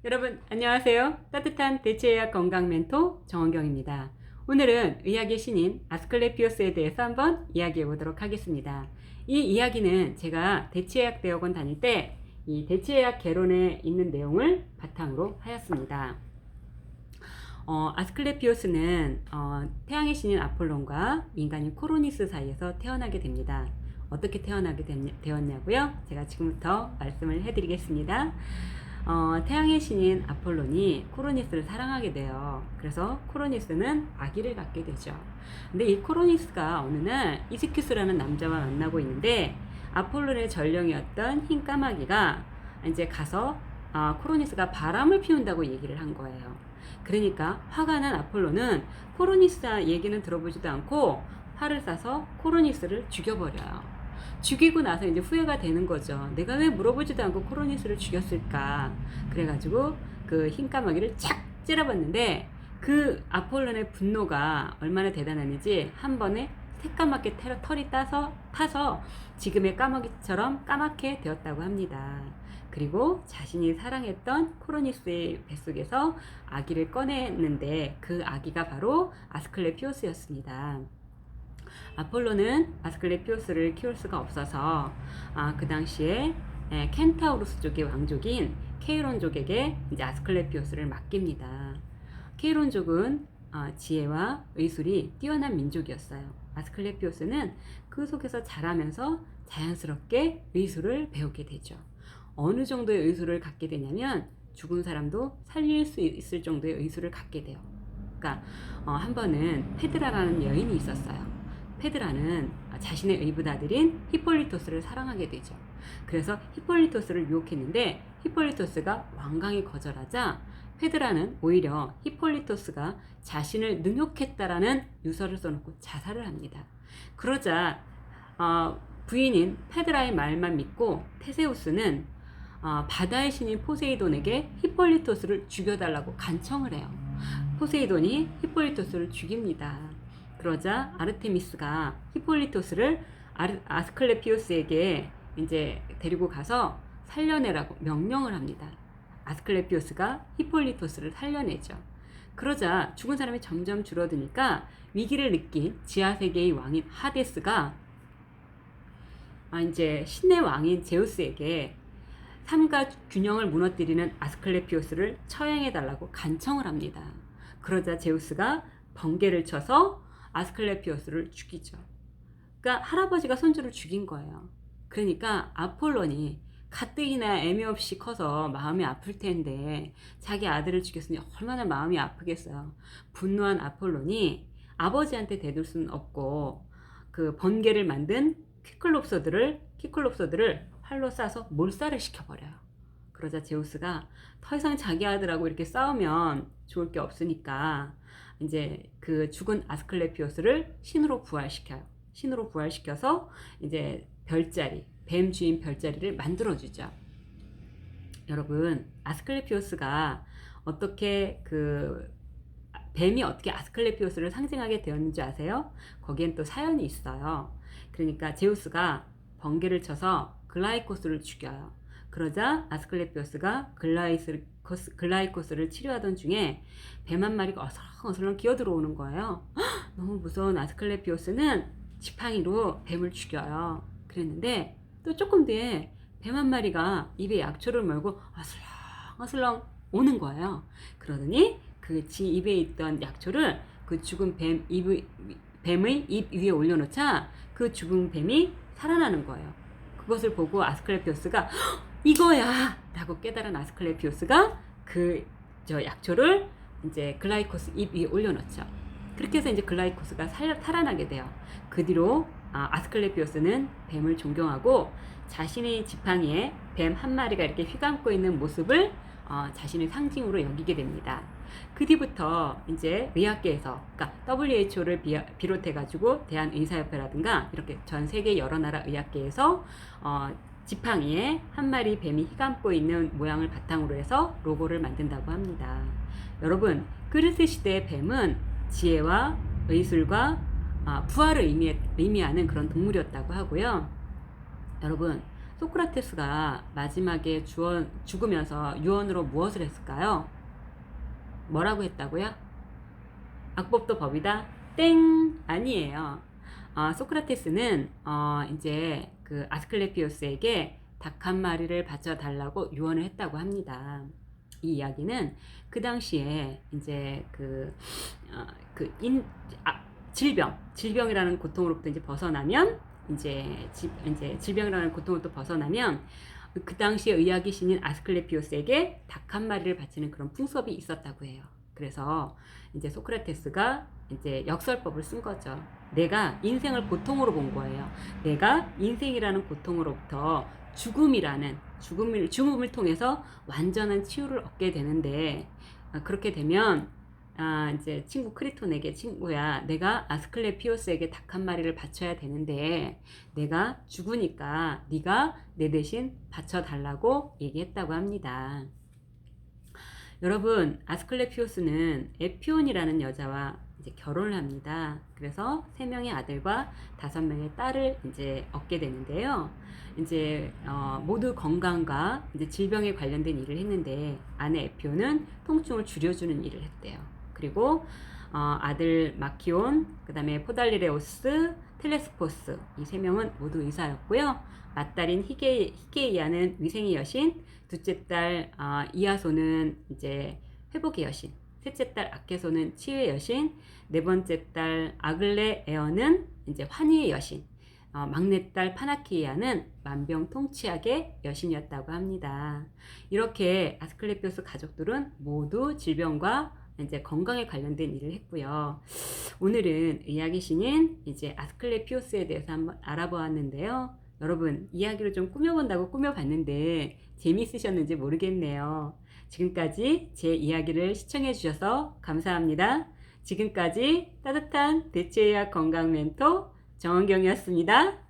여러분 안녕하세요. 따뜻한 대체의학 건강 멘토 정원경입니다. 오늘은 의학의 신인 아스클레피오스에 대해서 한번 이야기해 보도록 하겠습니다. 이 이야기는 제가 대체의학 대학원 다닐 때 이 대체의학 개론에 있는 내용을 바탕으로 하였습니다. 아스클레피오스는 태양의 신인 아폴론과 인간인 코로니스 사이에서 태어나게 됩니다. 어떻게 태어나게 되었냐고요? 제가 지금부터 말씀을 해드리겠습니다. 태양의 신인 아폴론이 코로니스를 사랑하게 돼요. 그래서 코로니스는 아기를 갖게 되죠. 근데 이 코로니스가 어느 날 이스큐스라는 남자와 만나고 있는데 아폴론의 전령이었던 흰 까마귀가 이제 가서 코로니스가 바람을 피운다고 얘기를 한 거예요. 그러니까 화가 난 아폴론은 코로니스 얘기는 들어보지도 않고 활을 쏴서 코로니스를 죽여버려요. 죽이고 나서 이제 후회가 되는 거죠. 내가 왜 물어보지도 않고 코로니스를 죽였을까? 그래가지고 그 흰까마귀를 착 찌르봤는데 그 아폴론의 분노가 얼마나 대단했는지 한 번에 새까맣게 털이 타서 지금의 까마귀처럼 까맣게 되었다고 합니다. 그리고 자신이 사랑했던 코로니스의 뱃속에서 아기를 꺼냈는데 그 아기가 바로 아스클레피오스였습니다. 아폴로는 아스클레피오스를 키울 수가 없어서 그 당시에 켄타우루스 쪽의 왕족인 케이론족에게 이제 아스클레피오스를 맡깁니다. 케이론족은 지혜와 의술이 뛰어난 민족이었어요. 아스클레피오스는 그 속에서 자라면서 자연스럽게 의술을 배우게 되죠. 어느 정도의 의술을 갖게 되냐면 죽은 사람도 살릴 수 있을 정도의 의술을 갖게 돼요. 그러니까 한 번은 페드라라는 여인이 있었어요. 페드라는 자신의 의붓아들인 히폴리토스를 사랑하게 되죠. 그래서 히폴리토스를 유혹했는데 히폴리토스가 완강히 거절하자 페드라는 오히려 히폴리토스가 자신을 능욕했다라는 유서를 써놓고 자살을 합니다. 그러자 부인인 페드라의 말만 믿고 테세우스는 바다의 신인 포세이돈에게 히폴리토스를 죽여달라고 간청을 해요. 포세이돈이 히폴리토스를 죽입니다. 그러자 아르테미스가 히폴리토스를 아스클레피오스에게 이제 데리고 가서 살려내라고 명령을 합니다. 아스클레피오스가 히폴리토스를 살려내죠. 그러자 죽은 사람이 점점 줄어드니까 위기를 느낀 지하세계의 왕인 하데스가 이제 신의 왕인 제우스에게 삼가 균형을 무너뜨리는 아스클레피오스를 처형해달라고 간청을 합니다. 그러자 제우스가 번개를 쳐서 아스클레피오스를 죽이죠. 그러니까 할아버지가 손주를 죽인 거예요. 그러니까 아폴론이 가뜩이나 애미 없이 커서 마음이 아플 텐데 자기 아들을 죽였으니 얼마나 마음이 아프겠어요. 분노한 아폴론이 아버지한테 대들 수는 없고 그 번개를 만든 키클롭소드를 활로 쏴서 몰살을 시켜버려요. 그러자 제우스가 더 이상 자기 아들하고 이렇게 싸우면 좋을 게 없으니까 이제 그 죽은 아스클레피오스를 신으로 부활시켜요. 신으로 부활시켜서 이제 별자리, 뱀 주인 별자리를 만들어주죠. 여러분, 아스클레피오스가 어떻게 뱀이 어떻게 아스클레피오스를 상징하게 되었는지 아세요? 거기엔 또 사연이 있어요. 그러니까 제우스가 번개를 쳐서 글라이코스를 죽여요. 그러자 아스클레피오스가 글라이코스를 치료하던 중에 뱀 한 마리가 어슬렁어슬렁 기어 들어오는 거예요. 너무 무서운 아스클레피오스는 지팡이로 뱀을 죽여요. 그랬는데 또 조금 뒤에 뱀 한 마리가 입에 약초를 몰고 어슬렁어슬렁 오는 거예요. 그러더니 그 지 입에 있던 약초를 그 죽은 뱀의 입 위에 올려놓자 그 죽은 뱀이 살아나는 거예요. 그것을 보고 아스클레피오스가 이거야! 라고 깨달은 아스클레피오스가 약초를 이제 글라이코스 입 위에 올려놓죠. 그렇게 해서 이제 글라이코스가 살아나게 돼요. 그 뒤로 아스클레피오스는 뱀을 존경하고 자신의 지팡이에 뱀 한 마리가 이렇게 휘감고 있는 모습을 자신의 상징으로 여기게 됩니다. 그 뒤부터 이제 의학계에서, 그러니까 WHO를 비롯해가지고 대한의사협회라든가 이렇게 전 세계 여러 나라 의학계에서 지팡이에 한 마리 뱀이 휘감고 있는 모양을 바탕으로 해서 로고를 만든다고 합니다. 여러분, 그리스 시대의 뱀은 지혜와 의술과 부활을 의미하는 그런 동물이었다고 하고요. 여러분, 소크라테스가 마지막에 죽으면서 유언으로 무엇을 했을까요? 뭐라고 했다고요? 악법도 법이다? 땡! 아니에요. 소크라테스는 이제 그 아스클레피오스에게 닭 한 마리를 바쳐달라고 유언을 했다고 합니다. 이 이야기는 그 당시에 이제 질병이라는 고통으로부터 이제 벗어나면 이제 질병이라는 고통으로부터 벗어나면 그 당시에 의학의 신인 아스클레피오스에게 닭 한 마리를 바치는 그런 풍습이 있었다고 해요. 그래서 이제 소크라테스가 이제 역설법을 쓴 거죠. 내가 인생을 고통으로 본 거예요. 내가 인생이라는 고통으로부터 죽음을 통해서 완전한 치유를 얻게 되는데, 그렇게 되면 이제 친구 크리톤에게, 친구야, 내가 아스클레피오스에게 닭 한 마리를 바쳐야 되는데 내가 죽으니까 네가 내 대신 바쳐달라고 얘기했다고 합니다. 여러분, 아스클레피오스는 에피온이라는 여자와 이제 결혼을 합니다. 그래서 3명의 아들과 5명의 딸을 이제 얻게 되는데요. 이제 모두 건강과 이제 질병에 관련된 일을 했는데, 아내 에피온은 통증을 줄여주는 일을 했대요. 그리고 아들 마키온, 그 다음에 포달리레오스, 텔레스포스, 이 3명은 모두 의사였고요. 맏딸인 히게이아는 위생의 여신, 둘째 딸 이아소는 이제 회복의 여신, 셋째 딸 아케소는 치유의 여신, 네 번째 딸 아글레에어는 이제 환희의 여신, 막내 딸 파나키아는 만병통치약의 여신이었다고 합니다. 이렇게 아스클레피오스 가족들은 모두 질병과 이제 건강에 관련된 일을 했고요. 오늘은 의학의 신인 이제 아스클레피오스에 대해서 한번 알아보았는데요. 여러분, 이야기를 좀 꾸며본다고 꾸며봤는데 재미있으셨는지 모르겠네요. 지금까지 제 이야기를 시청해 주셔서 감사합니다. 지금까지 따뜻한 대체의학 건강 멘토 정은경이었습니다.